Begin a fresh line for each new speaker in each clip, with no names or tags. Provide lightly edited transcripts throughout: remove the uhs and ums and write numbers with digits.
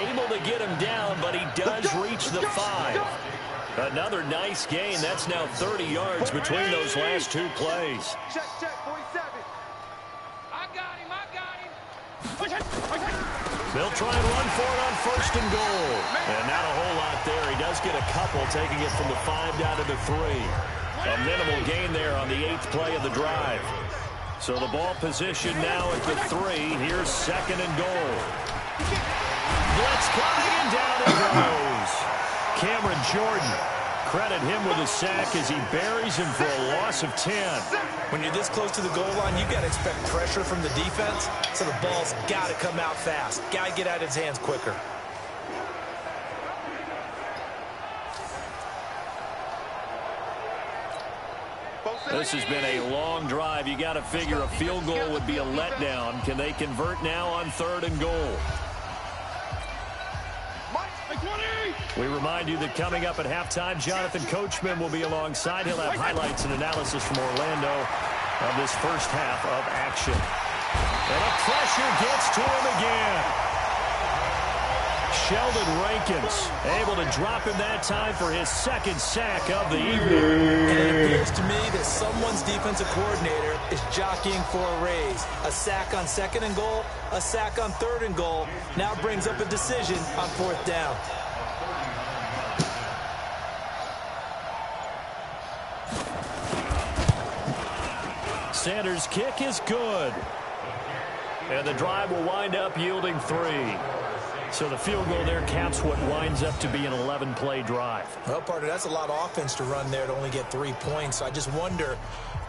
able to get him down, but he does reach the 5. Another nice gain. That's now 30 yards between those last two plays.
Check, 47. I got him.
They'll try and run for it on 1st and goal. And not a whole lot there. He does get a couple, taking it from the 5 down to the 3. A minimal gain there on the 8th play of the drive. So the ball position now at the 3. Here's 2nd and goal. Blitz coming, and down it goes. Cameron Jordan, credit him with a sack as he buries him for a loss of 10.
When you're this close to the goal line, you got to expect pressure from the defense, so the ball's got to come out fast. Got to get out of his hands quicker.
This has been a long drive. You got to figure a field goal would be a letdown. Can they convert now on 3rd and goal? We remind you that coming up at halftime, Jonathan Coachman will be alongside. He'll have highlights and analysis from Orlando of this first half of action. And a pressure gets to him again. Sheldon Rankins able to drop him that time for his 2nd sack of the evening.
And it appears to me that someone's defensive coordinator is jockeying for a raise. A sack on 2nd and goal, a sack on 3rd and goal. Now brings up a decision on 4th down.
Sanders' kick is good. And the drive will wind up yielding 3. So the field goal there caps what winds up to be an 11-play drive.
Well, partner, that's a lot of offense to run there to only get 3 points. So I just wonder,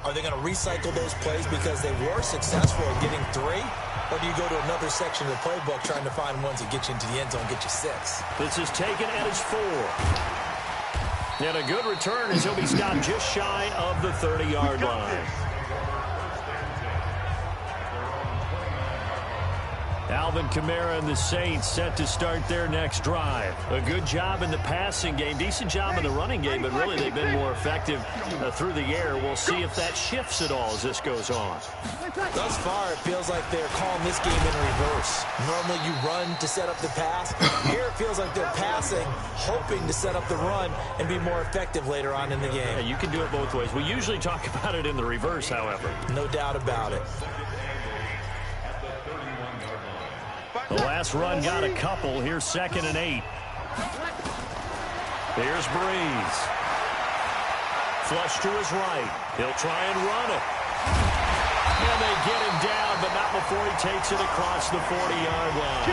are they going to recycle those plays because they were successful at getting 3? Or do you go to another section of the playbook trying to find ones that get you into the end zone, get you 6?
This is taken at his 4. And a good return as he'll be stopped just shy of the 30-yard line. Alvin Kamara and the Saints set to start their next drive. A good job in the passing game, decent job in the running game, but really they've been more effective through the air. We'll see if that shifts at all as this goes on.
Thus far, it feels like they're calling this game in reverse. Normally you run to set up the pass. Here it feels like they're passing, hoping to set up the run and be more effective later on in the game.
Yeah, you can do it both ways. We usually talk about it in the reverse, however.
No doubt about it.
The last run got a couple. Here's 2nd and 8. Here's Breeze. Flush to his right. He'll try and run it. And they get him down, but not before he takes it across the 40-yard line.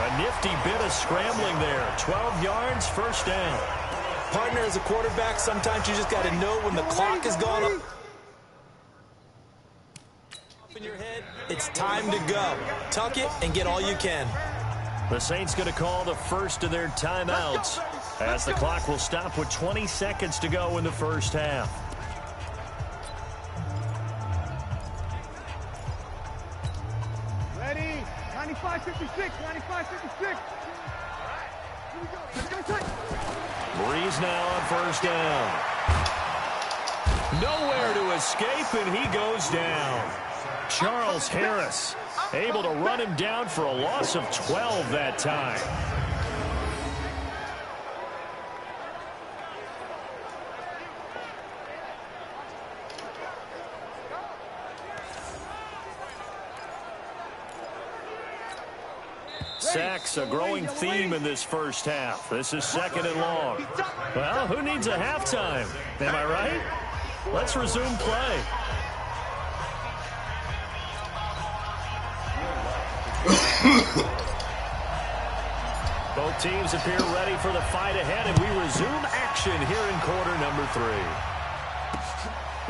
A nifty bit of scrambling there. 12 yards, 1st down.
Partner, as a quarterback, sometimes you just got to know when the clock is gone up in your head. It's time to go. Tuck it and get all you can.
The Saints going to call the first of their timeouts as the clock will stop with 20 seconds to go in the first half.
Ready? 95-56. 95-56.
Breeze now on 1st down. Nowhere to escape, and he goes down. Charles Harris able to run him down for a loss of 12 that time. Sacks, a growing theme in this first half. This is 2nd and long. Well, who needs a halftime? Am I right? Let's resume play. Both teams appear ready for the fight ahead, and we resume action here in quarter number 3.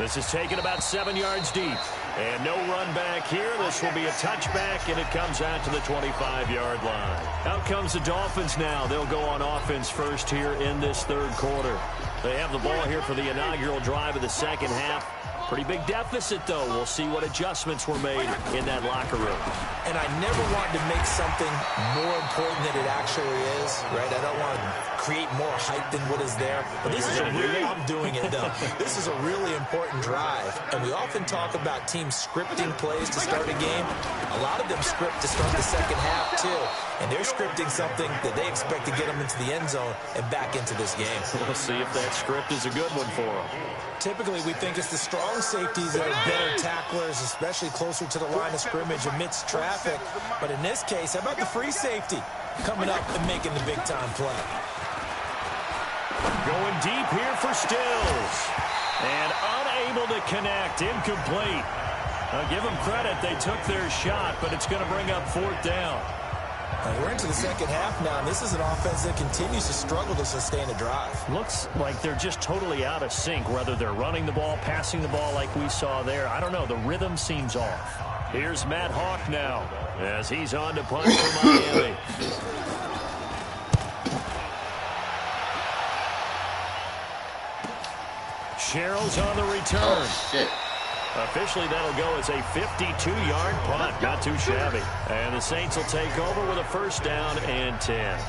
This is taken about 7 yards deep. And no run back here. This will be a touchback, and it comes out to the 25-yard line. Out comes the Dolphins now. They'll go on offense first here in this 3rd quarter. They have the ball here for the inaugural drive of the 2nd half. Pretty big deficit, though. We'll see what adjustments were made in that locker room.
And I never want to make something more important than it actually is, right? I don't want to create more hype than what is there. But this is a really, I'm doing it, though. This is a really important drive. And we often talk about teams scripting plays to start a game. A lot of them script to start the second half, too. And they're scripting something that they expect to get them into the end zone and back into this game.
We'll see if that script is a good one for them.
Typically, we think it's the strong safeties that are better tacklers, especially closer to the line of scrimmage amidst traffic. But in this case, how about the free safety coming up and making the big-time play?
Going deep here for Stills. And unable to connect. Incomplete. I'll give them credit. They took their shot, but it's going to bring up fourth down.
We're into the second half now, and this is an offense that continues to struggle to sustain a drive.
Looks like they're just totally out of sync, whether they're running the ball, passing the ball like we saw there. I don't know. The rhythm seems off. Here's Matt Hawk now as he's on to punt for Miami. Sherrill's on the return.
Oh, shit.
Officially, that'll go as a 52-yard punt. Not too shabby. And the Saints will take over with a first down and 10.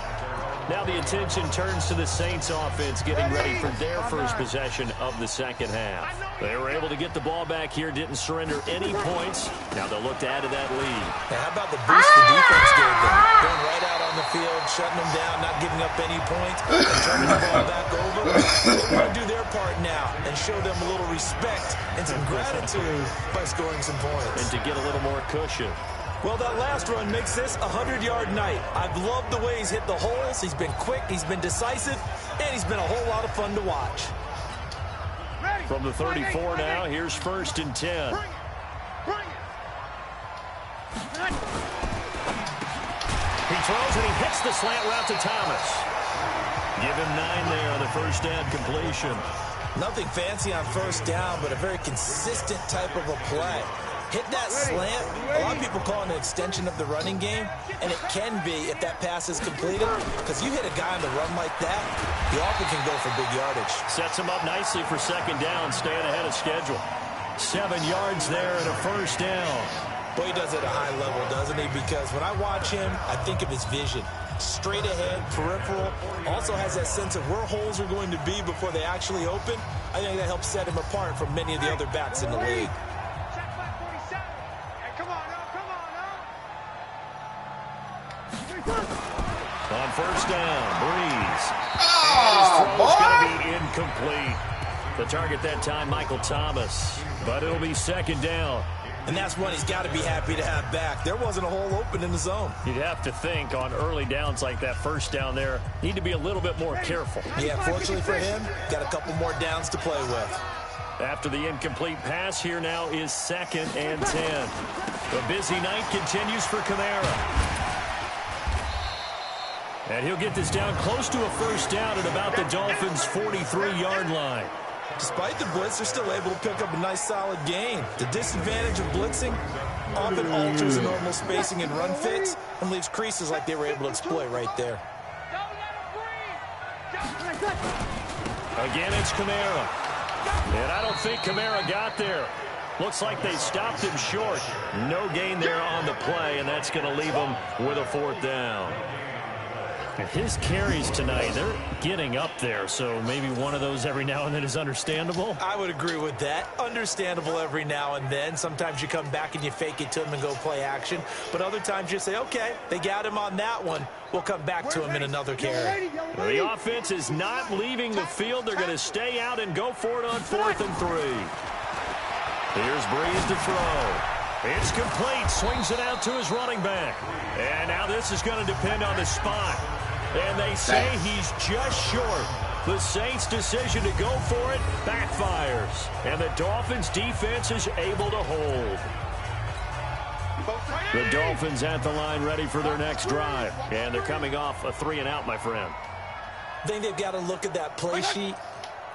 Now the attention turns to the Saints offense getting ready for their first possession of the second half. They were able to get the ball back here, didn't surrender any points. Now they'll look to add to that lead.
Now, how about the boost the defense gave them? Going right out on the field, shutting them down, not giving up any points, and turning the ball back over. They want to do their part now and show them a little respect and some gratitude by scoring some points.
And to get a little more cushion.
Well, that last run makes this a 100-yard night. I've loved the way he's hit the holes. He's been quick, he's been decisive, and he's been a whole lot of fun to watch.
From the 34 now, here's first and 10. He throws and he hits the slant route to Thomas. Give him 9 there on the first down completion.
Nothing fancy on first down, but a very consistent type of a play. Hit that slant. A lot of people call it an extension of the running game, and it can be if that pass is completed, because you hit a guy on the run like that, he often can go for big yardage.
Sets him up nicely for second down, staying ahead of schedule. 7 yards there and a first down.
Boy, he does it at a high level, doesn't he? Because when I watch him, I think of his vision. Straight ahead, peripheral, also has that sense of where holes are going to be before they actually open. I think that helps set him apart from many of the other backs in the league.
On first down, Breeze. And his throw's going to be incomplete. The target that time, Michael Thomas. But it'll be second down.
And that's one he's got to be happy to have back. There wasn't a hole open in the zone.
You'd have to think on early downs like that first down there, need to be a little bit more careful.
Yeah, fortunately for him, got a couple more downs to play with.
After the incomplete pass, here now is second and 10. The busy night continues for Kamara. And he'll get this down close to a first down at about the Dolphins' 43-yard line.
Despite the blitz, they're still able to pick up a nice, solid gain. The disadvantage of blitzing often alters the normal spacing and run fits and leaves creases like they were able to exploit right there.
Again, it's Kamara. And I don't think Kamara got there. Looks like they stopped him short. No gain there on the play, and that's going to leave him with a fourth down. His carries tonight, they're getting up there, so maybe one of those every now and then is understandable.
I would agree with that. Understandable every now and then. Sometimes you come back and you fake it to him and go play action. But other times you say, okay, they got him on that one. We'll come back to him in another carry.
The offense is not leaving the field. They're going to stay out and go for it on 4th and 3. Here's Breeze to throw. It's complete. Swings it out to his running back. And now this is going to depend on the spot. And they say he's just short. The Saints' decision to go for it backfires. And the Dolphins' defense is able to hold. The Dolphins at the line ready for their next drive. And they're coming off a 3-and-out, my friend.
I think they've got to look at that play sheet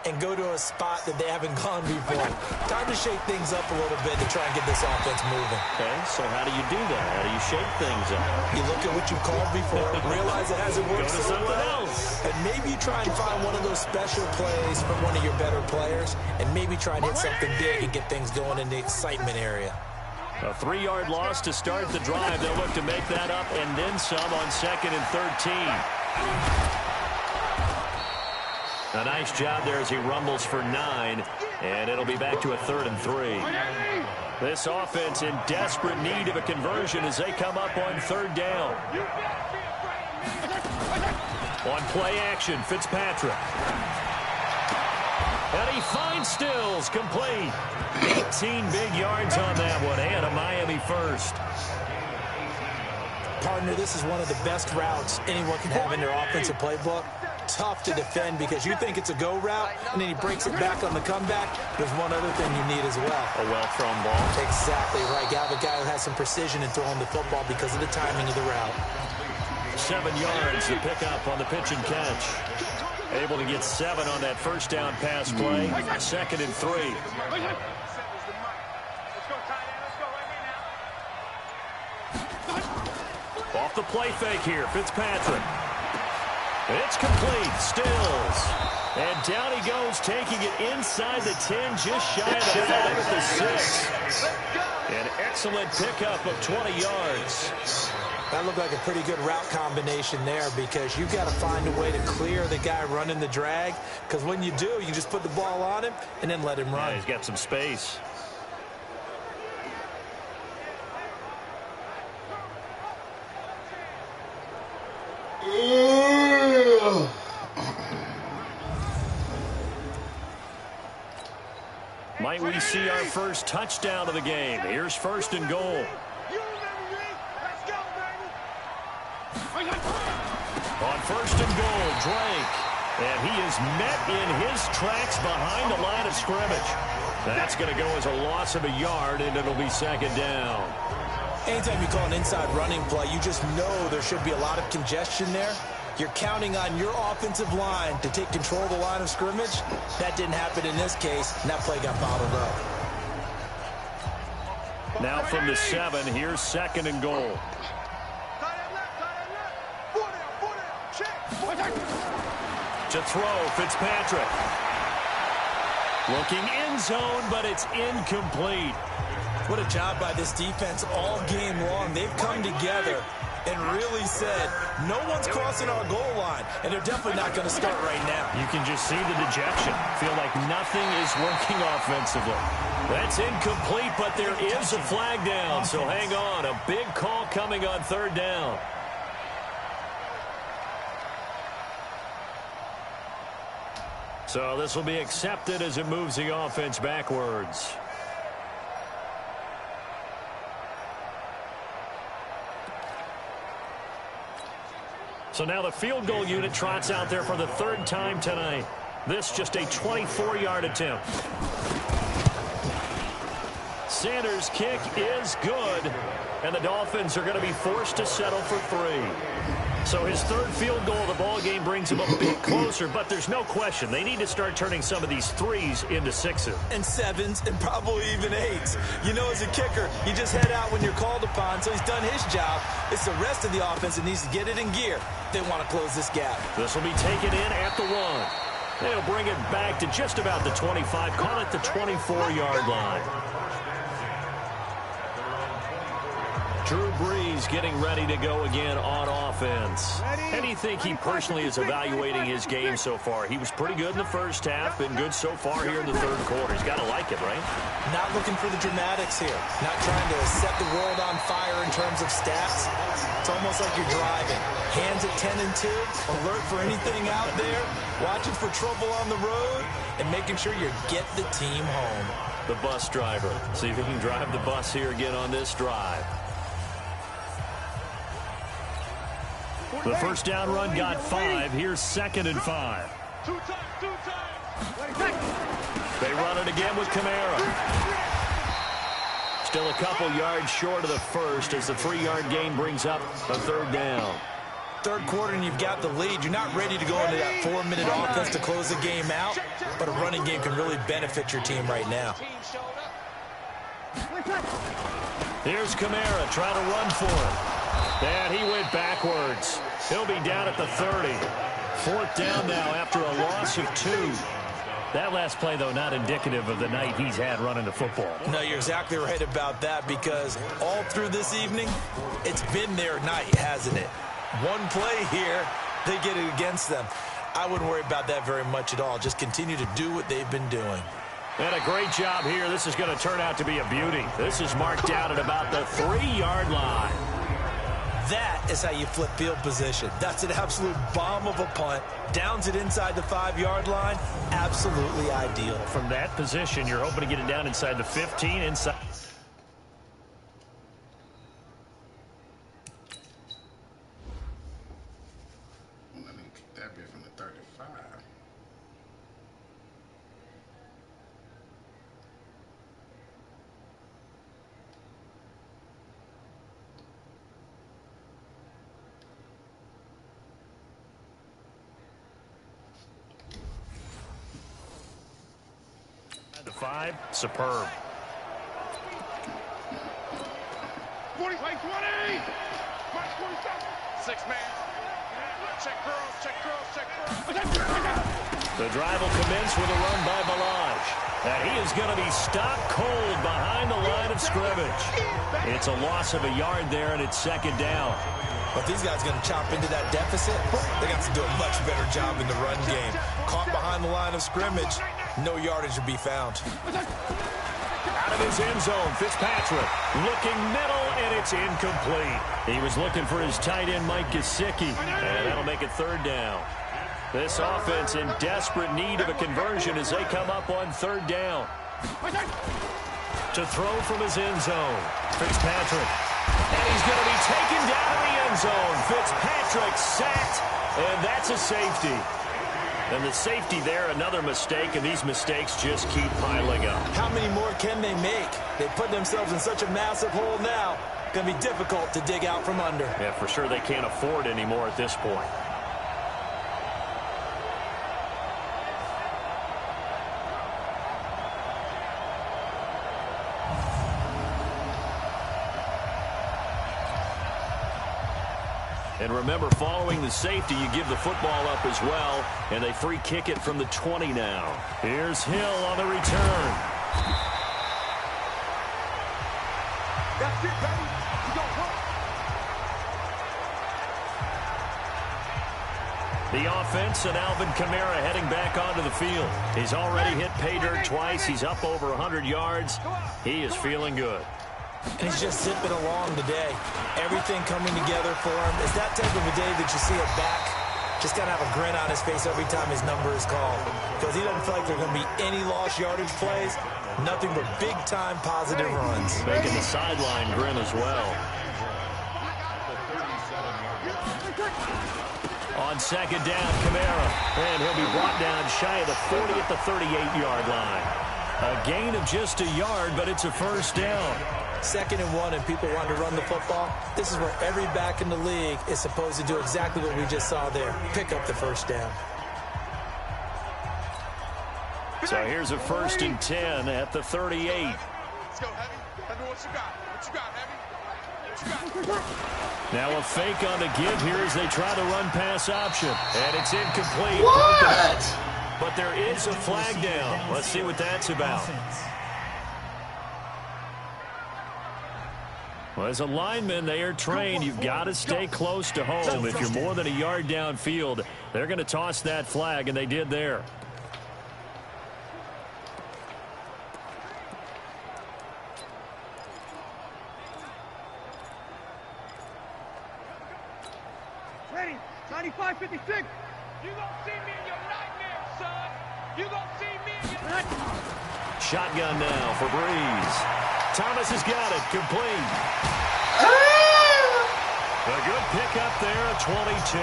and go to a spot that they haven't gone before. Time to shake things up a little bit to try and get this offense moving.
Okay, so how do you do that? How do you shake things up?
You look at what you've called before, realize it hasn't worked
Go to
so
something
well,
else.
and maybe you try and find one of those special plays from one of your better players, and maybe try and hit something big and get things going in the excitement area.
A 3-yard loss to start the drive. They'll look to make that up and then some on 2nd and 13. A nice job there as he rumbles for 9, and it'll be back to a 3rd and 3. This offense in desperate need of a conversion as they come up on 3rd down. On play action, Fitzpatrick. And he finds Stills, complete. 18 big yards on that one, and a Miami first.
Partner, this is one of the best routes anyone can have in their offensive playbook. Tough to defend because you think it's a go route, and then he breaks it back on the comeback. There's one other thing you need as well.
A well-thrown ball.
Exactly right. You have a guy who has some precision in throwing the football because of the timing of the route.
7 yards to pick up on the pitch and catch. Able to get 7 on that first down pass play. 2nd and 3. Off the play fake here, Fitzpatrick. It's complete, Stills. And down he goes, taking it inside the 10, just shy of the 5 at the 6. An excellent pickup of 20 yards.
That looked like a pretty good route combination there because you've got to find a way to clear the guy running the drag, because when you do, you just put the ball on him and then let him run.
Yeah, he's got some space. Might we see our first touchdown of the game? Here's 1st and goal. On 1st and goal, Drake. And he is met in his tracks behind the line of scrimmage. That's going to go as a loss of a yard, and it'll be 2nd down.
Anytime you call an inside running play, you just know there should be a lot of congestion there. You're counting on your offensive line to take control of the line of scrimmage. That didn't happen in this case, and that play got bottled up.
Now from the 7, here's 2nd and goal. To throw, Fitzpatrick. Looking end zone, but it's incomplete.
What a job by this defense all game long. They've come together and really said, no one's crossing our goal line, and they're definitely not going to start right now.
You can just see the dejection. Feel like nothing is working offensively. That's incomplete, but there is a flag down, so hang on. A big call coming on 3rd down. So this will be accepted as it moves the offense backwards. So now the field goal unit trots out there for the 3rd time tonight. This just a 24-yard attempt. Sanders' kick is good, and the Dolphins are going to be forced to settle for 3. So his 3rd field goal of the ball game brings him a bit closer, but there's no question they need to start turning some of these 3s into 6s.
And 7s and probably even 8s. You know, as a kicker, you just head out when you're called upon, so he's done his job. It's the rest of the offense that needs to get it in gear if they want to close this gap.
This will be taken in at the 1. They'll bring it back to just about the 25, call it the 24-yard line. Drew Brees getting ready to go again on offense. How do you think he personally is evaluating his game so far? He was pretty good in the first half, been good so far here in the 3rd quarter. He's got to like it, right?
Not looking for the dramatics here. Not trying to set the world on fire in terms of stats. It's almost like you're driving. Hands at 10 and 2, alert for anything out there, watching for trouble on the road, and making sure you get the team home.
The bus driver. See if he can drive the bus here again on this drive. The 1st down run got 5. Here's 2nd and 5. They run it again with Kamara. Still a couple yards short of the 1st as the 3-yard gain brings up a 3rd down.
third quarter and you've got the lead. You're not ready to go into that 4-minute offense to close the game out, but a running game can really benefit your team right now.
Here's Kamara trying to run for it. And he went backwards. He'll be down at the 30. Fourth down now after a loss of 2. That last play, though, not indicative of the night he's had running the football.
No, you're exactly right about that, because all through this evening, it's been their night, hasn't it? One play here, they get it against them. I wouldn't worry about that very much at all. Just continue to do what they've been doing.
And a great job here. This is going to turn out to be a beauty. This is marked out at about the 3-yard line.
That is how you flip field position. That's an absolute bomb of a punt. Downs it inside the 5-yard line. Absolutely ideal.
From that position, you're hoping to get it down inside the 15, inside.
Let me kick that bit from the 35.
The 5, superb.
20, 20. 27. 6 man. Check girls.
The drive will commence with a run by Balaj. And he is going to be stopped cold behind the line of scrimmage. It's a loss of a yard there, and it's second down.
But these guys going to chop into that deficit. They got to do a much better job in the run game. Caught behind the line of scrimmage, no yardage to be found.
Out of his end zone, Fitzpatrick looking middle, and it's incomplete. He was looking for his tight end, Mike Gesicki, and that'll make it third down. This offense in desperate need of a conversion as they come up on third down. To throw from his end zone, Fitzpatrick. And he's going to be taken down in the end zone. Fitzpatrick sacked, and that's a safety. And the safety there, another mistake, and these mistakes just keep piling up.
How many more can they make? They put themselves in such a massive hole now. Going to be difficult to dig out from under.
Yeah, for sure they can't afford any more at this point. And remember, following the safety, you give the football up as well, and they free kick it from the 20 now. Here's Hill on the return.
That's it, baby. You don't run.
The offense and Alvin Kamara heading back onto the field. He's already hit pay dirt twice. He's up over 100 yards. He is feeling good.
And he's just zipping along today. Everything coming together for him. It's that type of a day that you see a back just got to have a grin on his face every time his number is called. Because he doesn't feel like there are going to be any lost yardage plays. Nothing but big-time positive runs.
Making the sideline grin as well. On second down, Kamara. And he'll be brought down shy of the 40 at the 38-yard line. A gain of just a yard, but it's a first down.
2nd and 1, and people want to run the football. This is where every back in the league is supposed to do exactly what we just saw there. Pick up the first down.
So here's a 1st and 10 at the 38.
Let's go, Heavy. Tell me what you got. What you got, Heavy? What you got?
Now a fake on the give here as they try the run-pass option. And it's incomplete.
What?
But there is a flag down. Let's see what that's about. Well, as a lineman, they are trained. You've got to stay close to home. If you're more than a yard downfield, they're going to toss that flag, and they did there.
Ready. 95-56. You gonna see me in your nightmares, son. You gonna see me in your nightmares.
Shotgun now for Breeze. Thomas has got it. Complete. A good pickup there at 22.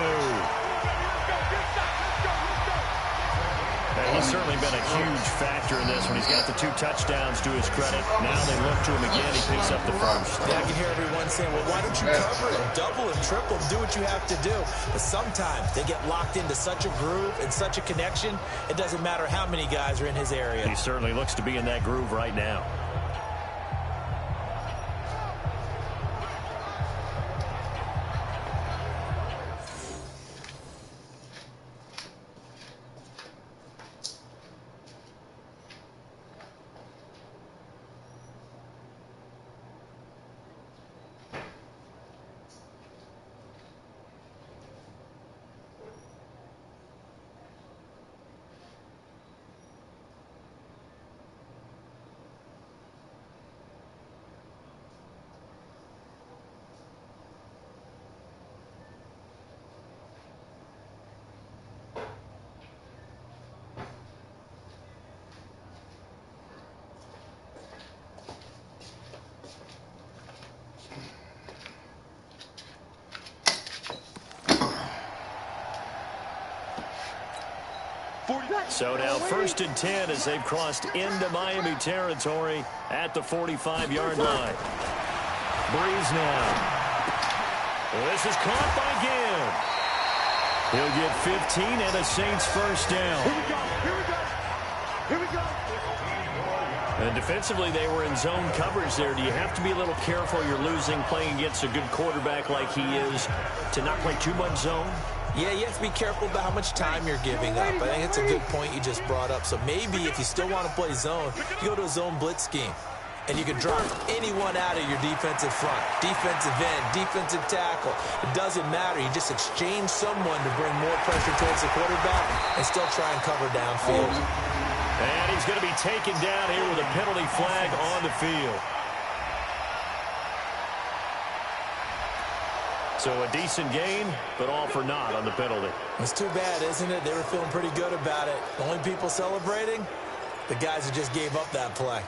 And he certainly been a huge factor in this. When he's got the 2 touchdowns to his credit, now they look to him again. He picks up the first.
Yeah, I can hear everyone saying, well, why don't you cover him? Double him, triple him, do what you have to do. But sometimes they get locked into such a groove and such a connection, it doesn't matter how many guys are in his area.
He certainly looks to be in that groove right now. So now 1st and 10 as they've crossed into Miami territory at the 45-yard line. Breeze now. This is caught by Gibb. He'll get 15 and a Saints first down.
Here we go. Here we go. Here we go.
And defensively, they were in zone coverage there. Do you have to be a little careful? You're losing playing against a good quarterback like he is to not play too much zone?
Yeah, you have to be careful about how much time you're giving up. I think it's a good point you just brought up. So maybe if you still want to play zone, you go to a zone blitz scheme. And you can drop anyone out of your defensive front, defensive end, defensive tackle. It doesn't matter. You just exchange someone to bring more pressure towards the quarterback and still try and cover downfield.
And he's going to be taken down here with a penalty flag on the field. So a decent gain, but all for naught on the penalty.
It's too bad, isn't it? They were feeling pretty good about it. The only people celebrating, the guys who just gave up that play.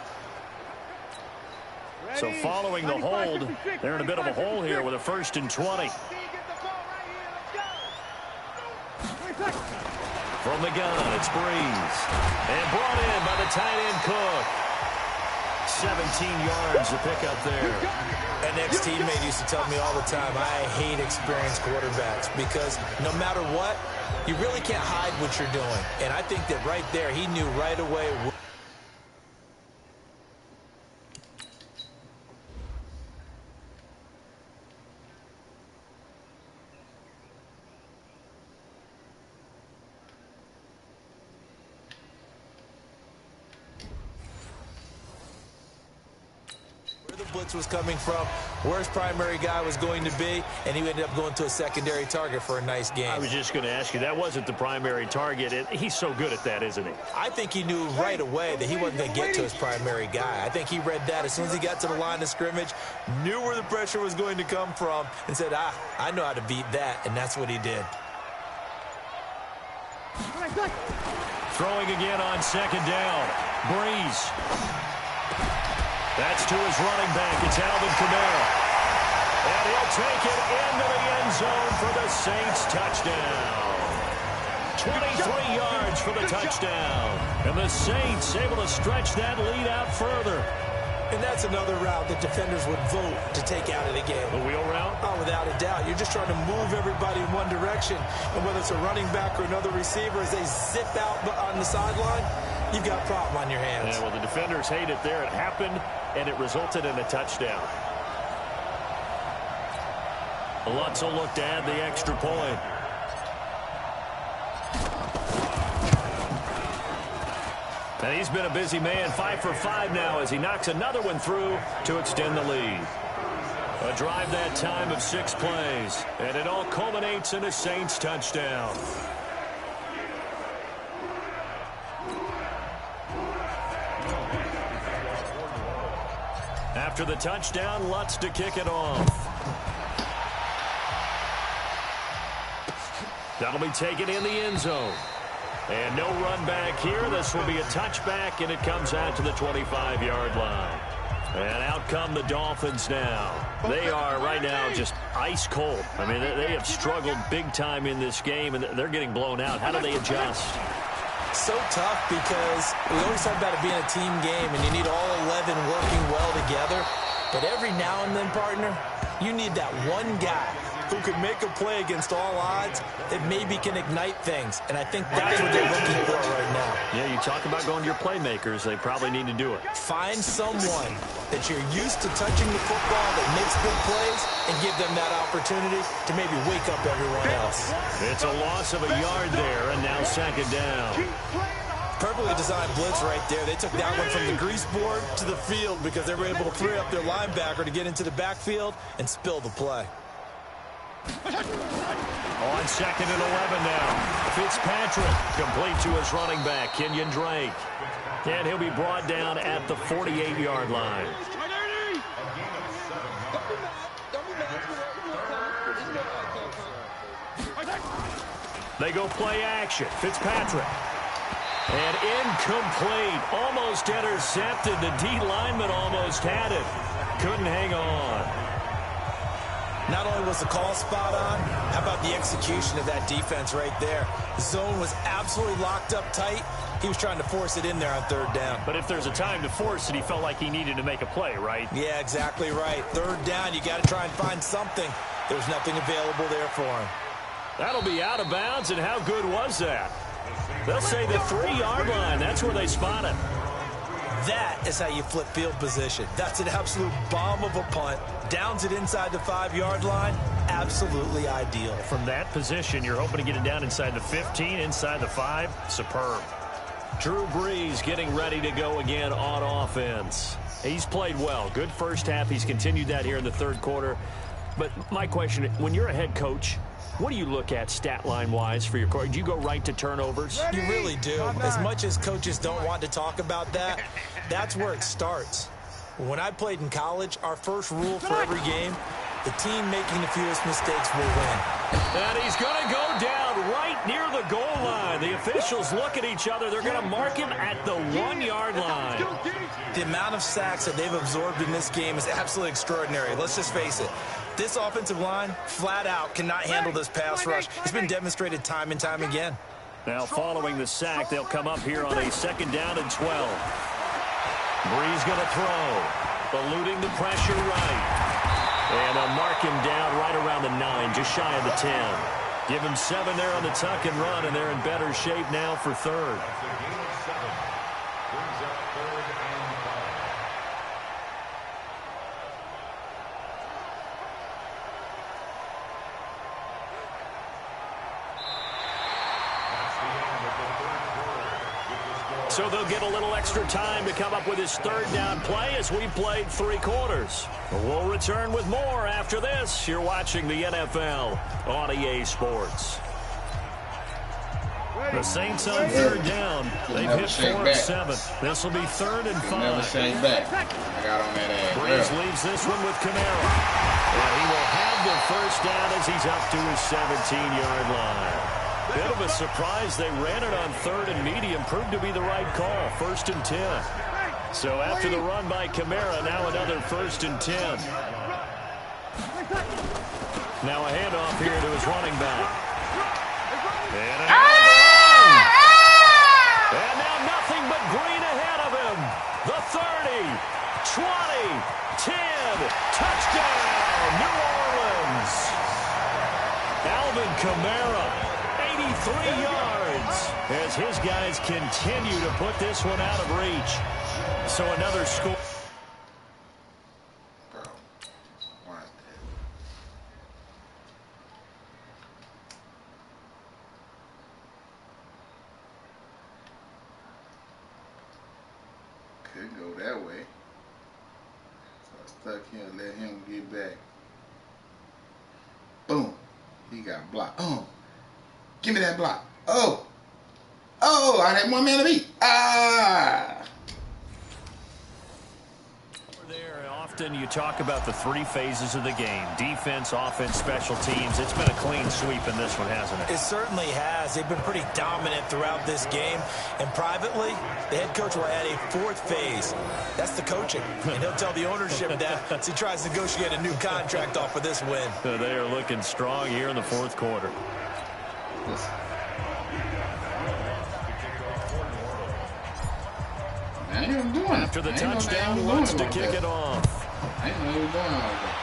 So following the hold, they're in a bit of a hole here with a 1st and 20. From the gun, it's Breeze. And brought in by the tight end Cook. 17 yards to pick up there.
An ex-teammate used to tell me all the time, I hate experienced quarterbacks because no matter what, you really can't hide what you're doing. And I think that right there, he knew right away. Blitz was coming from, where his primary guy was going to be, and he ended up going to a secondary target for a nice game.
I was just going to ask you, that wasn't the primary target. He's so good at that, isn't he?
I think he knew right away that he wasn't going to get to his primary guy. I think he read that as soon as he got to the line of scrimmage, knew where the pressure was going to come from, and said, I know how to beat that, and that's what he did.
Throwing again on 2nd down. Breeze. That's to his running back. It's Alvin Kamara. And he'll take it into the end zone for the Saints touchdown. 23 yards for the touchdown. And the Saints able to stretch that lead out further.
And that's another route that defenders would vote to take out of the game.
The wheel route?
Oh, without a doubt. You're just trying to move everybody in one direction. And whether it's a running back or another receiver, as they zip out on the sideline, you've got a problem on your hands.
Yeah, well, the defenders hate it there. It happened, and it resulted in a touchdown. Lutz will look to add the extra point. And he's been a busy man, 5 for 5 now as he knocks another one through to extend the lead. A drive that time of 6 plays, and it all culminates in a Saints touchdown. After the touchdown, Lutz to kick it off. That'll be taken in the end zone. And no run back here. This will be a touchback, and it comes out to the 25-yard line. And out come the Dolphins now. They are right now just ice cold. I mean, they have struggled big time in this game, and they're getting blown out. How do they adjust?
So tough because we always talk about it being a team game, and you need all 11 working well together. But every now and then, partner, you need that one guy who can make a play against all odds that maybe can ignite things. And I think that's what they're looking for right now.
Yeah, you talk about going to your playmakers. They probably need to do it.
Find someone that you're used to touching the football that makes big plays and give them that opportunity to maybe wake up everyone else.
It's a loss of a yard there, and now second down.
Perfectly designed blitz right there. They took that one from the grease board to the field because they were able to free up their linebacker to get into the backfield and spill the play.
On second and 11 now. Fitzpatrick complete to his running back, Kenyon Drake. And he'll be brought down at the 48-yard line. They go play action. Fitzpatrick. And incomplete. Almost intercepted. The D lineman almost had it. Couldn't hang on.
Not only was the call spot on, how about the execution of that defense right there? The zone was absolutely locked up tight. He was trying to force it in there on third down.
But if there's a time to force it, he felt like he needed to make a play, right?
Yeah, exactly right. Third down, you got to try and find something. There's nothing available there for him.
That'll be out of bounds, and how good was that? They'll say the 3-yard line. That's where they spot it.
That is how you flip field position. That's an absolute bomb of a punt. Downs it inside the 5-yard line. Absolutely ideal.
From that position, you're hoping to get it down inside the 15, inside the 5. Superb. Drew Brees getting ready to go again on offense. He's played well. Good first half. He's continued that here in the third quarter. But my question, when you're a head coach, what do you look at stat line-wise for your coach? Do you go right to turnovers?
You really do. As much as coaches don't want to talk about that, that's where it starts. When I played in college, our first rule for every game, the team making the fewest mistakes will win.
And he's going to go down right near the goal line. The officials look at each other. They're going to mark him at the 1-yard line.
The amount of sacks that they've absorbed in this game is absolutely extraordinary. Let's just face it. This offensive line, flat out, cannot handle this pass rush. It's been demonstrated time and time again.
Now, following the sack, they'll come up here on a second down and 12. Brees going to throw. Eluding the pressure right. And they'll mark him down right around the 9, just shy of the 10. Give him 7 there on the tuck and run, and they're in better shape now for third. So they'll get a little extra time to come up with his third down play as we played 3 quarters. We'll return with more after this. You're watching the NFL on EA Sports. The Saints on third down. They've hit 4 of 7. This will be 3rd and 5.
Never shake back. I got on that ass.
Brees leaves this one with Kamara. And he will have the first down as he's up to his 17-yard line. Bit of a surprise. They ran it on 3rd and medium. Proved to be the right call. 1st and 10. So after the run by Kamara, now another 1st and 10. Now a handoff here to his running back. And another run. And now nothing but green ahead of him. The 30, 20, 10. Touchdown, New Orleans. Alvin Kamara. 83 yards as his guys continue to put this one out of reach. So another score.
Bro, watch that. Could go that way. So I stuck him, let him get back. Boom. He got blocked. Give me that block. Oh, I had 1 man to beat.
There, often you talk about the 3 phases of the game: defense, offense, special teams. It's been a clean sweep in this one, hasn't it?
It certainly has. They've been pretty dominant throughout this game. And privately, the head coach will add a 4th phase. That's the coaching. And he'll tell the ownership that as he tries to negotiate a new contract off of this win.
They are looking strong here in the 4th quarter.
ain't even doing it.
After the touchdown, wants to kick it off.
I ain't know he was doing all that.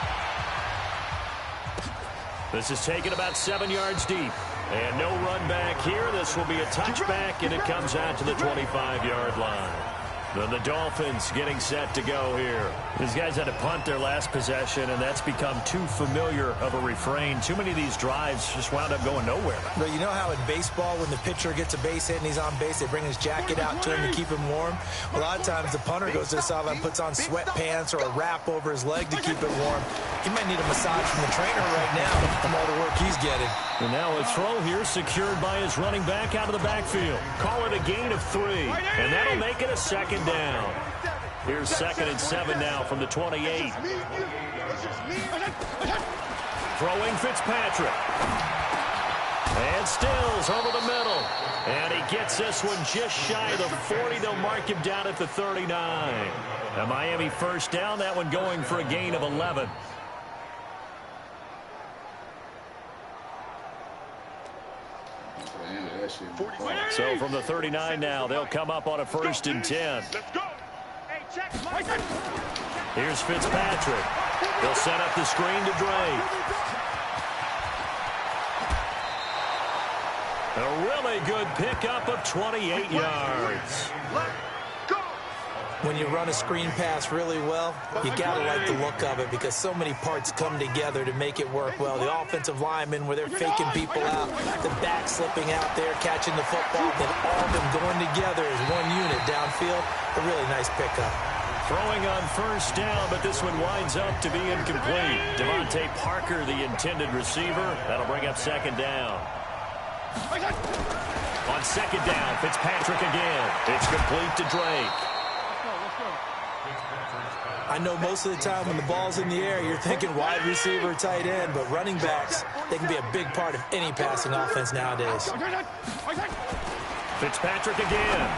This is taken about 7 yards deep. And no run back here. This will be a touchback, and it comes out to the 25-yard line. Then the Dolphins getting set to go here. These guys had to punt their last possession, and that's become too familiar of a refrain. Too many of these drives just wound up going nowhere.
But you know how in baseball, when the pitcher gets a base hit and he's on base, they bring his jacket out to him to keep him warm? A lot of times the punter goes to the sideline and puts on sweatpants or a wrap over his leg to keep it warm. He might need a massage from the trainer right now from all the work he's getting.
And now a throw here secured by his running back out of the backfield. Call it a gain of 3, and that'll make it a second down. Here's 2nd and 7 now from the 28. Throwing Fitzpatrick. And Stills over the middle. And he gets this one just shy of the 40. They'll mark him down at the 39. A Miami first down, that one going for a gain of 11. So from the 39 now, they'll come up on a 1st and 10. Here's Fitzpatrick. They'll set up the screen to Drake. A really good pickup of 28 yards.
When you run a screen pass really well, you got to like the look of it because so many parts come together to make it work well. The offensive linemen where they're faking people out, the back slipping out there, catching the football, then all of them going together as one unit downfield. A really nice pickup.
Throwing on 1st down, but this one winds up to be incomplete. Devontae Parker, the intended receiver. That'll bring up 2nd down. On 2nd down, Fitzpatrick again. It's complete to Drake.
I know most of the time when the ball's in the air, you're thinking wide receiver, tight end, but running backs, they can be a big part of any passing offense nowadays.
Fitzpatrick again.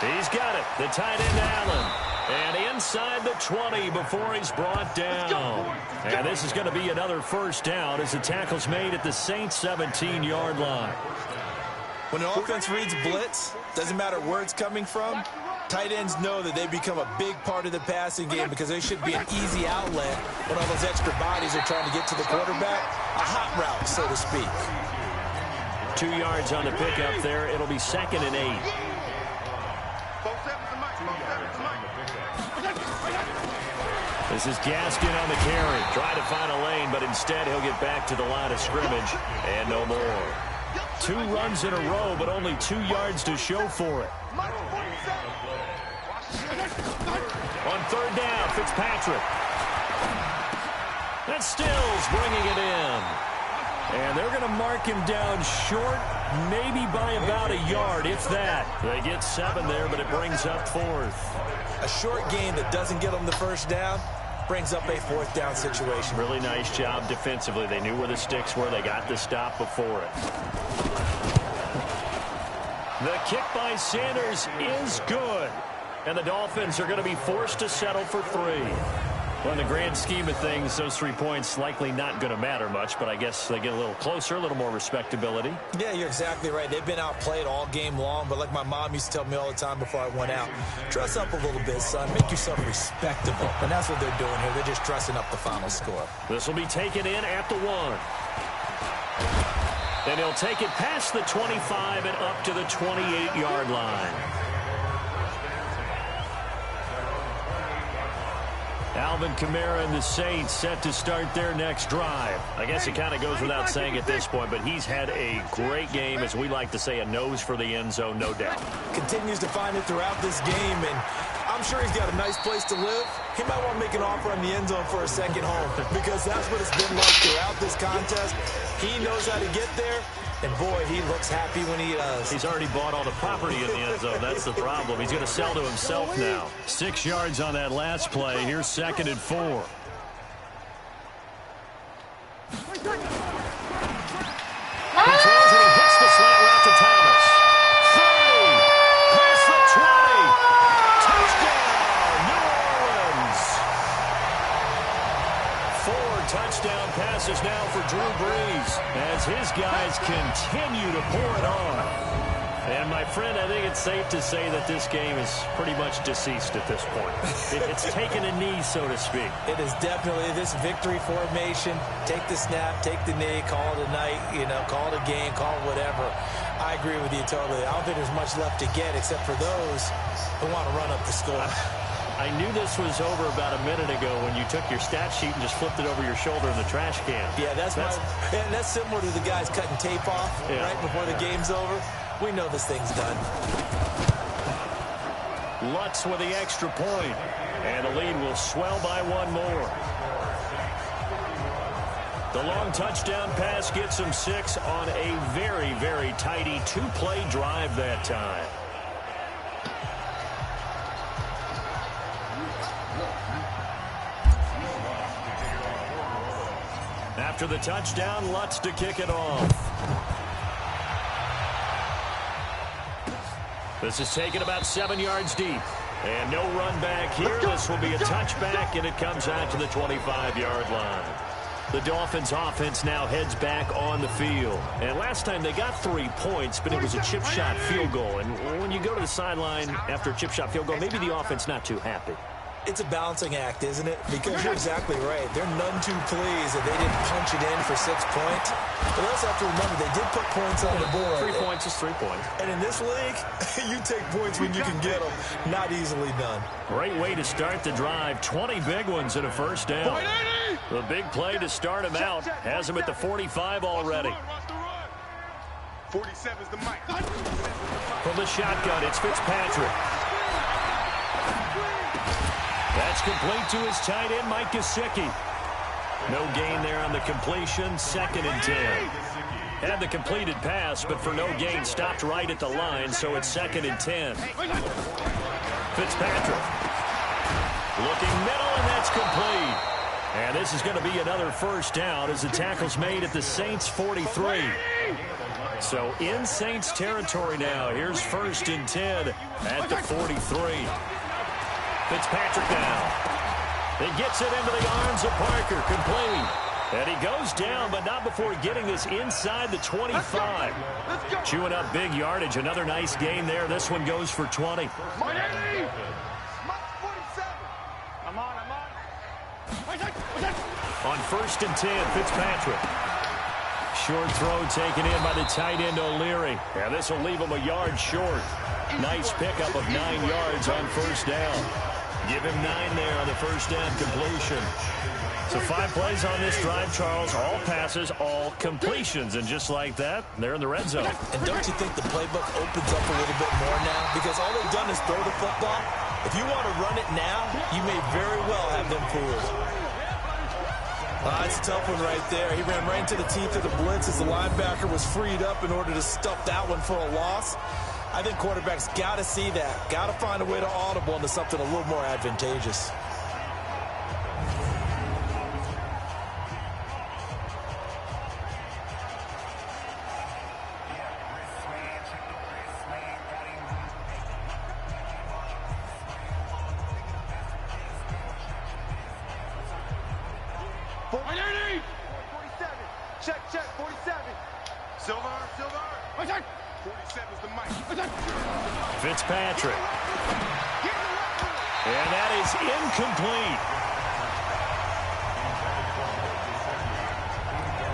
He's got it. The tight end, Allen. And inside the 20 before he's brought down. And this is going to be another 1st down as the tackle's made at the Saints' 17-yard line.
When an offense reads blitz, doesn't matter where it's coming from, tight ends know that they become a big part of the passing game because they should be an easy outlet when all those extra bodies are trying to get to the quarterback. A hot route, so to speak.
2 yards on the pickup there. It'll be 2nd and 8. This is Gaskin on the carry. Trying to find a lane, but instead he'll get back to the line of scrimmage. And no more. 2 runs in a row, but only 2 yards to show for it. On 3rd down, Fitzpatrick. That's Stills bringing it in. And they're going to mark him down short, maybe by about a yard, if that. They get 7 there, but it brings up 4th.
A short gain that doesn't get them the 1st down brings up a 4th down situation.
Really nice job defensively. They knew where the sticks were. They got the stop before it. The kick by Sanders is good. And the Dolphins are going to be forced to settle for 3. Well, in the grand scheme of things, those 3 points likely not going to matter much, but I guess they get a little closer, a little more respectability.
Yeah, you're exactly right. They've been outplayed all game long, but like my mom used to tell me all the time before I went out, dress up a little bit, son. Make yourself respectable. And that's what they're doing here. They're just dressing up the final score.
This will be taken in at the 1. And he'll take it past the 25 and up to the 28-yard line. Alvin Kamara and the Saints set to start their next drive. I guess it kind of goes without saying at this point, but he's had a great game, as we like to say, a nose for the end zone, no doubt.
Continues to find it throughout this game, and I'm sure he's got a nice place to live. He might want to make an offer on the end zone for a second home because that's what it's been like throughout this contest. He knows how to get there, and boy, he looks happy when he does.
He's already bought all the property in the end zone. That's the problem. He's going to sell to himself now. 6 yards on that last play. Here's 2nd and 4. He throws and he hits the slant route to Thomas. 30. Past the 20. Touchdown, New Orleans. 4 touchdown passes now for Drew Brees as his guys continue to pour it on. And, my friend, I think it's safe to say that this game is pretty much deceased at this point. It's taken a knee, so to speak.
It is definitely this victory formation. Take the snap, take the knee, call it a night, call it a game, call it whatever. I agree with you totally. I don't think there's much left to get except for those who want to run up the score.
I knew this was over about a minute ago when you took your stat sheet and just flipped it over your shoulder in the trash can.
Yeah, that's similar to the guys cutting tape off right before the game's over. We know this thing's done.
Lutz with the extra point, and the lead will swell by one more. The long touchdown pass gets him 6 on a very, very tidy 2-play drive that time. After the touchdown, Lutz to kick it off. This is taken about 7 yards deep. And no run back here. This will be a touchback, and it comes out to the 25-yard line. The Dolphins offense now heads back on the field. And last time they got 3 points, but it was a chip shot field goal. And when you go to the sideline after a chip shot field goal, maybe the offense not too happy.
It's a balancing act, isn't it? Because you're exactly right. They're none too pleased that they didn't punch it in for 6 points. But also have to remember, they did put points on the board.
3 points is 3 points.
And in this league, you take points when you can get them. Not easily done.
Great way to start the drive. 20 big ones and a first down. The big play to start him out has him at the 45 already.
47's the mic.
From the shotgun, it's Fitzpatrick. That's complete to his tight end, Mike Gesicki. No gain there on the completion, 2nd and 10. Had the completed pass, but for no gain, stopped right at the line, so it's 2nd and 10. Fitzpatrick. Looking middle, and that's complete. And this is going to be another first down as the tackle's made at the Saints' 43. So in Saints territory now. Here's 1st and 10 at the 43. Fitzpatrick now. He gets it into the arms of Parker, complete. And he goes down, but not before getting this inside the 25. Chewing up big yardage. Another nice gain there. This one goes for 20. On 1st and 10, Fitzpatrick. Short throw taken in by the tight end O'Leary. And this will leave him a yard short. Nice pickup of 9 yards on first down. Give him 9 there on the first down completion. So 5 plays on this drive, Charles. All passes, all completions. And just like that, they're in the red zone.
And don't you think the playbook opens up a little bit more now? Because all they've done is throw the football. If you want to run it now, you may very well have them fooled. That's a tough one right there. He ran right into the teeth of the blitz as the linebacker was freed up in order to stuff that one for a loss. I think quarterbacks got to see that. Got to find a way to audible into something a little more advantageous.
Check, 47. Silver. 47's the mic.
Fitzpatrick. And that is incomplete.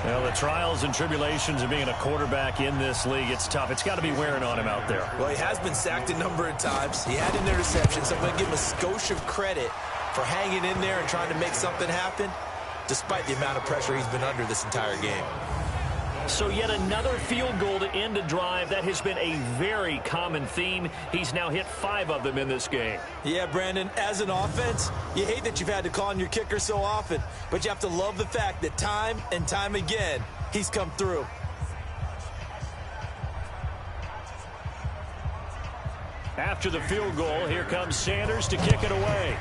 Well, the trials and tribulations of being a quarterback in this league, it's tough. It's got to be wearing on him out there.
Well, he has been sacked a number of times. He had an interception, so I'm going to give him a skosh of credit for hanging in there and trying to make something happen, despite the amount of pressure he's been under this entire game.
So yet another field goal to end a drive. That has been a very common theme. He's now hit 5 of them in this game.
Yeah, Brandon, as an offense, you hate that you've had to call on your kicker so often, but you have to love the fact that time and time again, he's come through.
After the field goal, here comes Sanders to kick it away.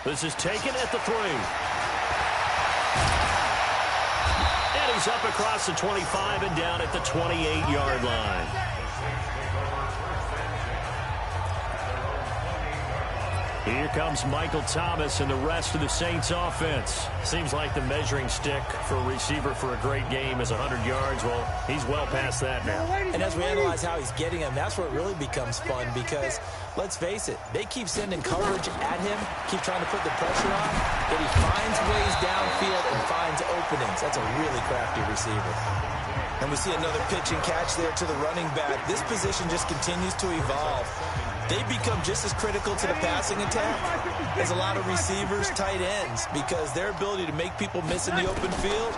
This is taken at the 3. And he's up across the 25 and down at the 28-yard line. Here comes Michael Thomas and the rest of the Saints offense. Seems like the measuring stick for a receiver for a great game is 100 yards. Well, he's well past that now.
And as we analyze how he's getting them, that's where it really becomes fun because, let's face it, they keep sending coverage at him, keep trying to put the pressure on, but he finds ways downfield and finds openings. That's a really crafty receiver. And we see another pitch and catch there to the running back. This position just continues to evolve. They become just as critical to the passing attack as a lot of receivers, tight ends, because their ability to make people miss in the open field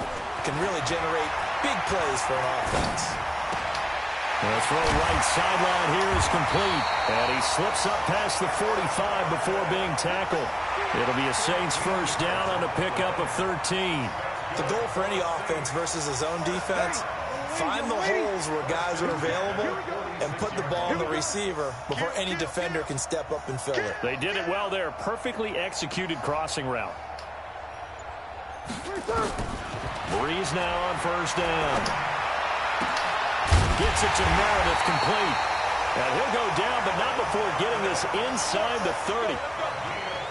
can really generate big plays for an offense.
The throw right sideline here is complete, and he slips up past the 45 before being tackled. It'll be a Saints first down on a pickup of 13.
The goal for any offense versus a zone defense, find the holes where guys are available and put the ball in the receiver before any defender can step up and fill it.
They did it well there. Perfectly executed crossing route. Breeze now on first down. Gets it to Meredith, complete. And he'll go down, but not before getting this inside the 30.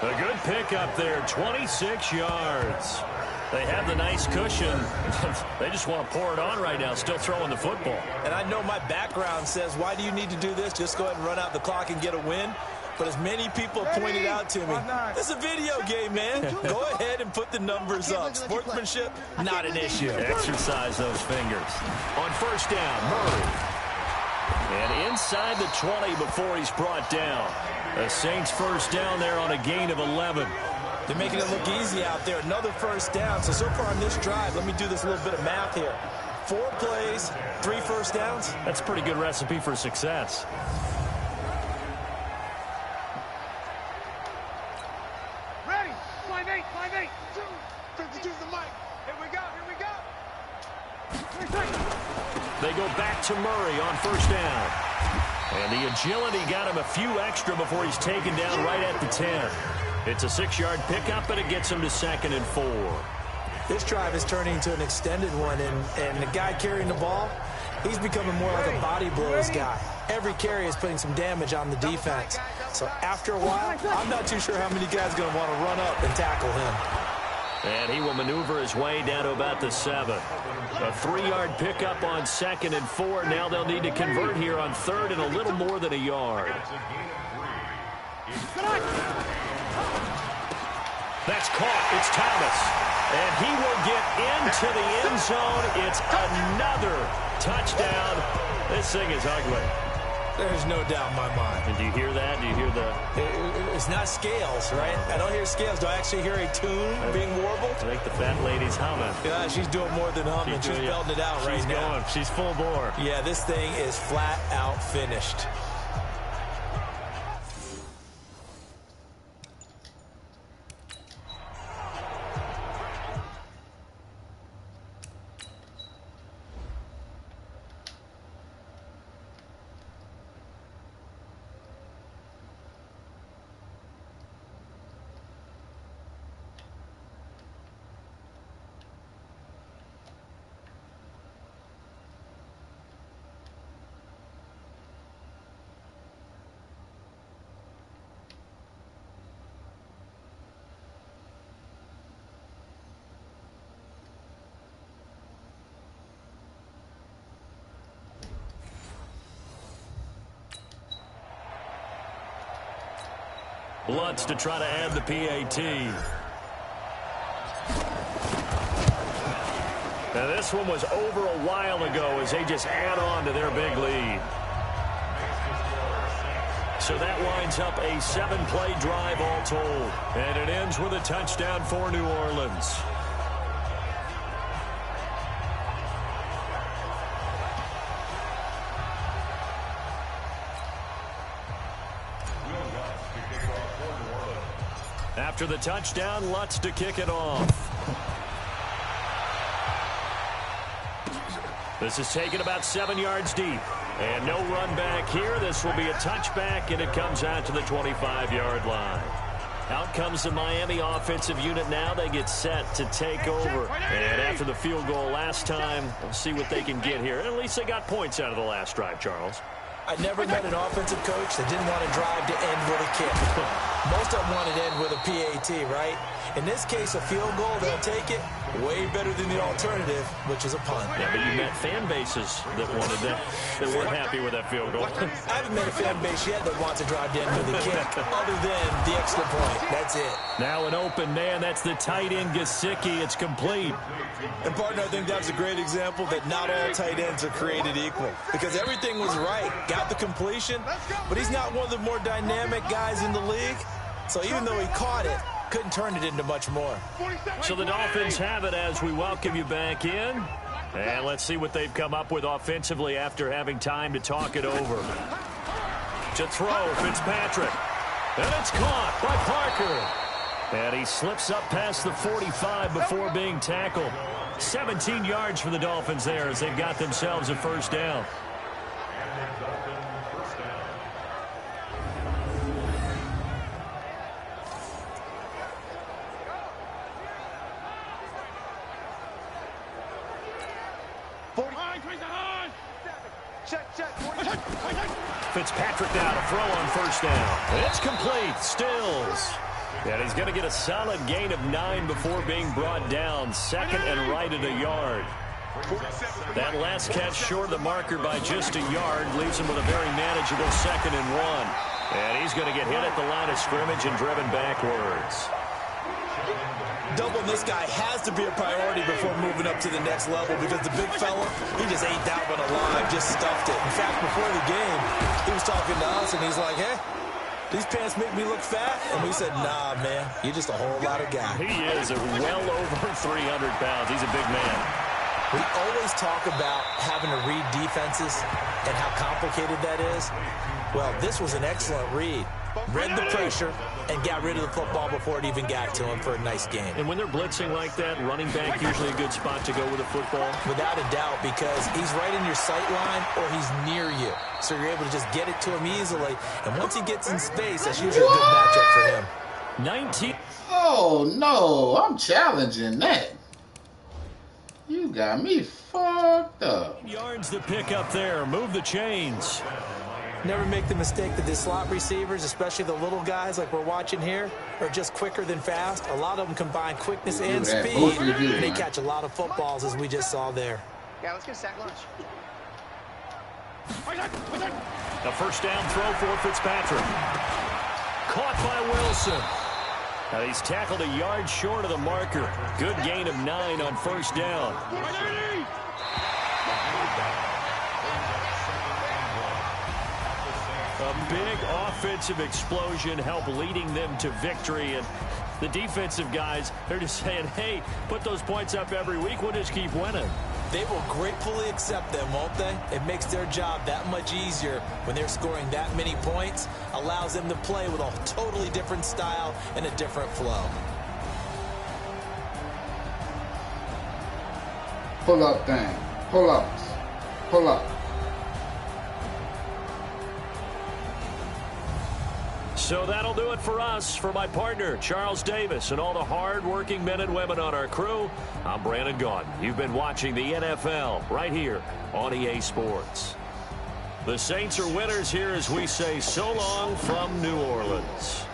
A good pickup there, 26 yards. They have the nice cushion. They just want to pour it on right now, still throwing the football.
And I know my background says, why do you need to do this? Just go ahead and run out the clock and get a win. But as many people pointed out to me, it's a video game, man. Go ahead and put the numbers up. Sportsmanship, not an issue.
Exercise those fingers. On first down, Murray. And inside the 20 before he's brought down. The Saints first down there on a gain of 11.
They're making it look easy out there. Another first down. So far on this drive, let me do this little bit of math here. 4 plays, 3 first downs.
That's a pretty good recipe for success.
Ready? 5-8, 5-8. 52 the mic. Here we go, here we go.
They go back to Murray on first down. And the agility got him a few extra before he's taken down right at the 10. It's a 6-yard pickup, and it gets him to 2nd and 4.
This drive is turning into an extended one, and the guy carrying the ball, he's becoming more like a body blows guy. Every carry is putting some damage on the defense. So after a while, I'm not too sure how many guys are going to want to run up and tackle him.
And he will maneuver his way down to about the 7. A 3-yard pickup on 2nd and 4. Now they'll need to convert here on 3rd and a little more than a yard. That's caught. It's Thomas. And he will get into the end zone. It's another touchdown. This thing is ugly.
There's no doubt in my mind.
And do you hear that? Do you hear the...
It's not scales, right? I don't hear scales. Do I actually hear a tune being warbled?
I think the fat lady's humming.
Yeah, she's doing more than humming. She's belting it out right now.
She's full bore.
Yeah, this thing is flat out finished.
Lutz to try to add the PAT. Now this one was over a while ago as they just add on to their big lead. So that winds up a 7-play drive all told. And it ends with a touchdown for New Orleans. After the touchdown, Lutz to kick it off. This is taken about 7 yards deep. And no run back here. This will be a touchback, and it comes out to the 25-yard line. Out comes the Miami offensive unit now. They get set to take over. And after the field goal last time, we'll see what they can get here. At least they got points out of the last drive, Charles.
I never met an offensive coach that didn't want to drive to end with a kick. Most of them want to end with a PAT, right? In this case, a field goal, they'll take it. Way better than the alternative, which is a punt.
Yeah, but you met fan bases that wanted that weren't happy with that field goal.
I haven't met a fan base yet that wants to drive to end with a kick, other than the extra point. That's it.
Now an open man. That's the tight end, Gesicki. It's complete.
And, partner, I think that's a great example that not all tight ends are created equal. Because everything was right. Got the completion, but he's not one of the more dynamic guys in the league. So even though he caught it, couldn't turn it into much more.
So the Dolphins have it as we welcome you back in. And let's see what they've come up with offensively after having time to talk it over. To throw, Fitzpatrick. And it's caught by Parker. And he slips up past the 45 before being tackled. 17 yards for the Dolphins there as they've got themselves a first down. Fitzpatrick now to throw on first down. It's complete. Stills. And he's going to get a solid gain of 9 before being brought down. Second and right at a yard. That last catch short of the marker by just a yard leaves him with a very manageable 2nd and 1. And he's going to get hit at the line of scrimmage and driven backwards.
Doubling this guy has to be a priority before moving up to the next level because the big fella, he just ate that one alive, just stuffed it. In fact, before the game, he was talking to us, and he's like, hey, these pants make me look fat? And we said, nah, man, you're just a whole lot of guy.
He is well over 300 pounds. He's a big man.
We always talk about having to read defenses and how complicated that is. Well, this was an excellent read. Read the pressure and got rid of the football before it even got to him for a nice game.
And when they're blitzing like that, running back usually a good spot to go with a football?
Without a doubt, because he's right in your sight line or he's near you. So you're able to just get it to him easily. And once he gets in space, that's usually a good matchup for him.
19.
Oh, no. I'm challenging that. You got me fucked up.
Yards to pick up there. Move the chains.
Never make the mistake that the slot receivers, especially the little guys like we're watching here, are just quicker than fast. A lot of them combine quickness and speed, and they catch a lot of footballs, as we just saw there.
Yeah, let's get a sack lunch.
The first down throw for Fitzpatrick. Caught by Wilson. Now he's tackled a yard short of the marker. Good gain of 9 on first down. A big offensive explosion helped leading them to victory. And the defensive guys, they're just saying, hey, put those points up every week. We'll just keep winning.
They will gratefully accept them, won't they? It makes their job that much easier when they're scoring that many points. Allows them to play with a totally different style and a different flow.
Pull up thing. Pull ups. Pull up.
So that'll do it for us. For my partner, Charles Davis, and all the hard-working men and women on our crew, I'm Brandon Gaudin. You've been watching the NFL right here on EA Sports. The Saints are winners here as we say so long from New Orleans.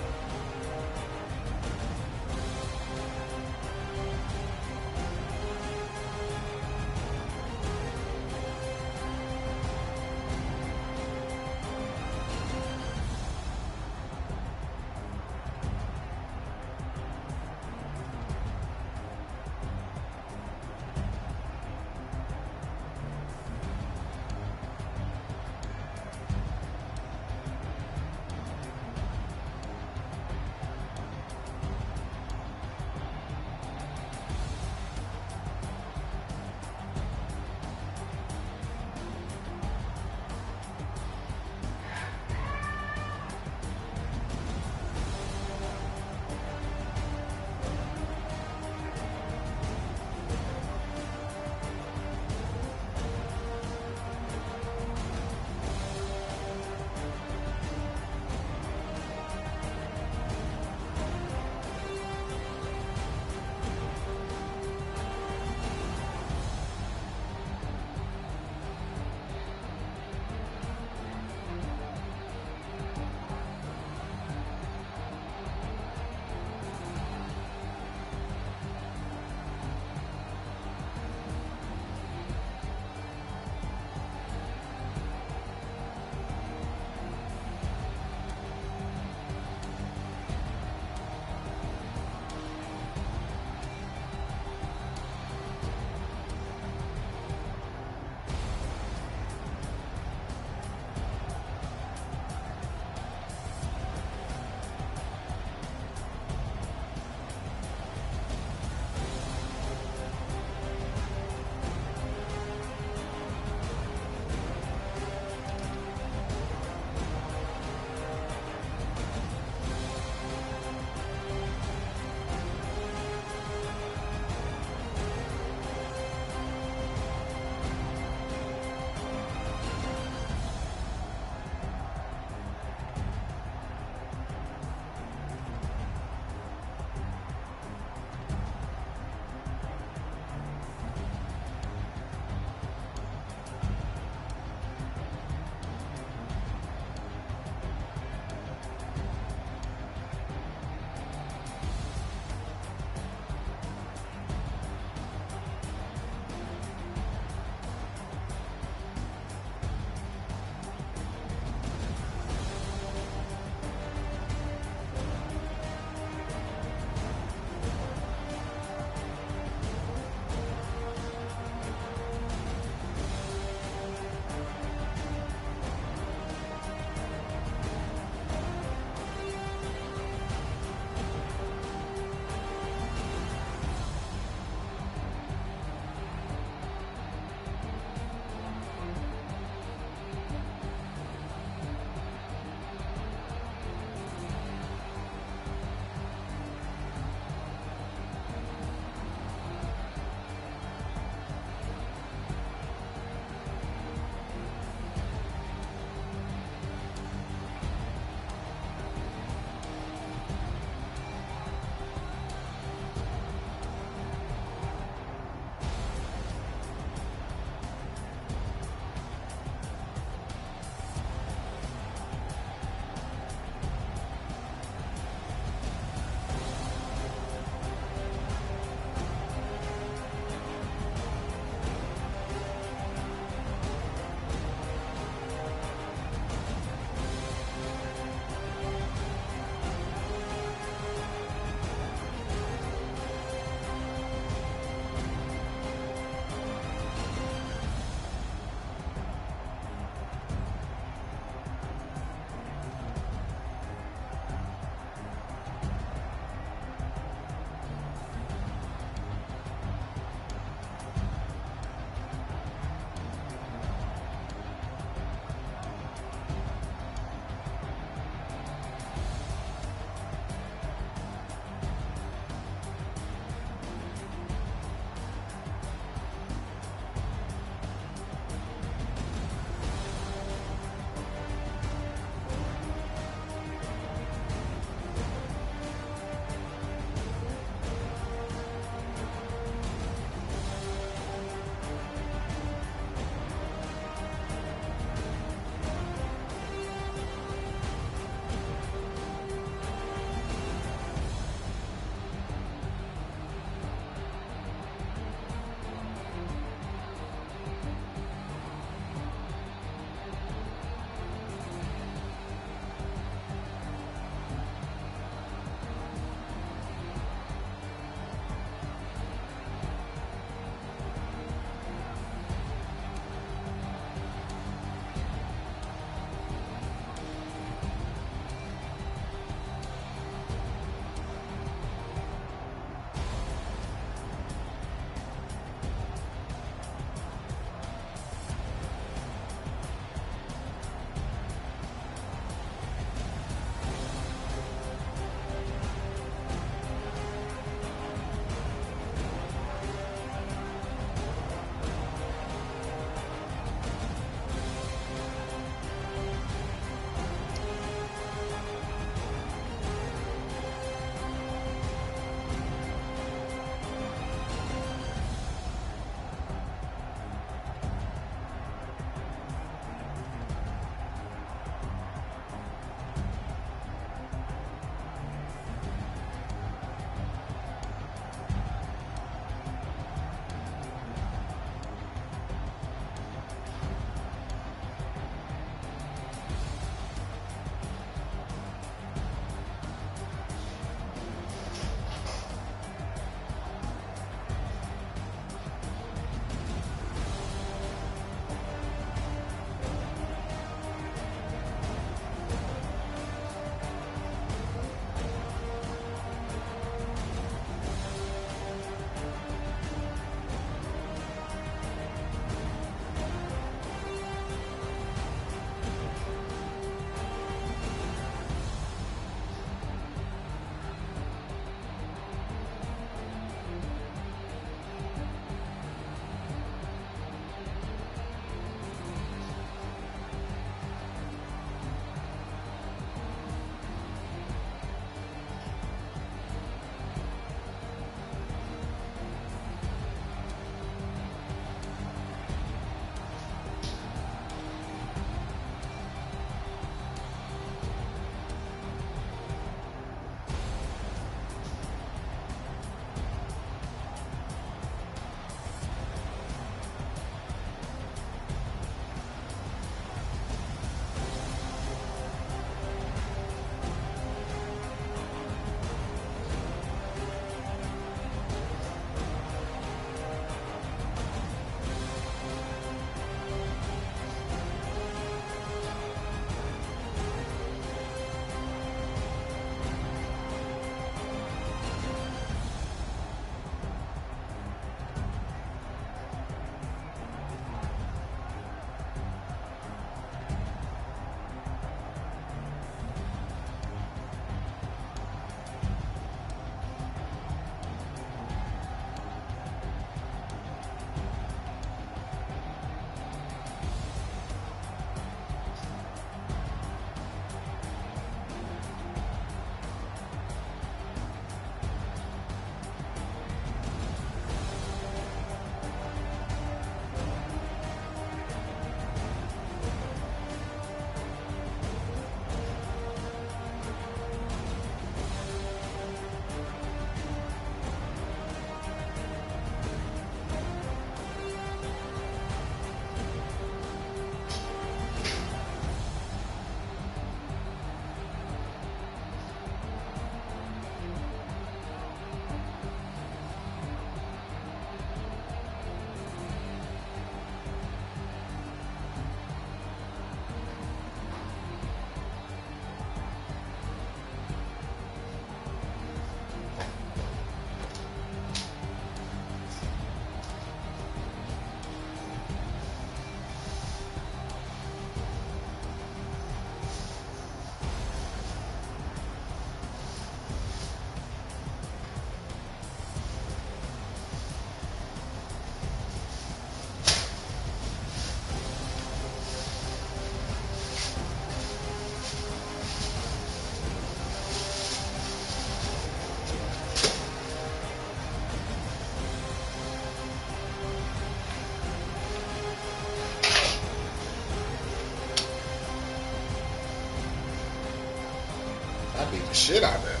beat the shit out of that.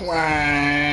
Wah.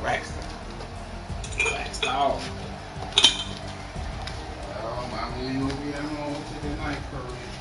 Waxed off. I mean, you'll be at home to the night, Curry.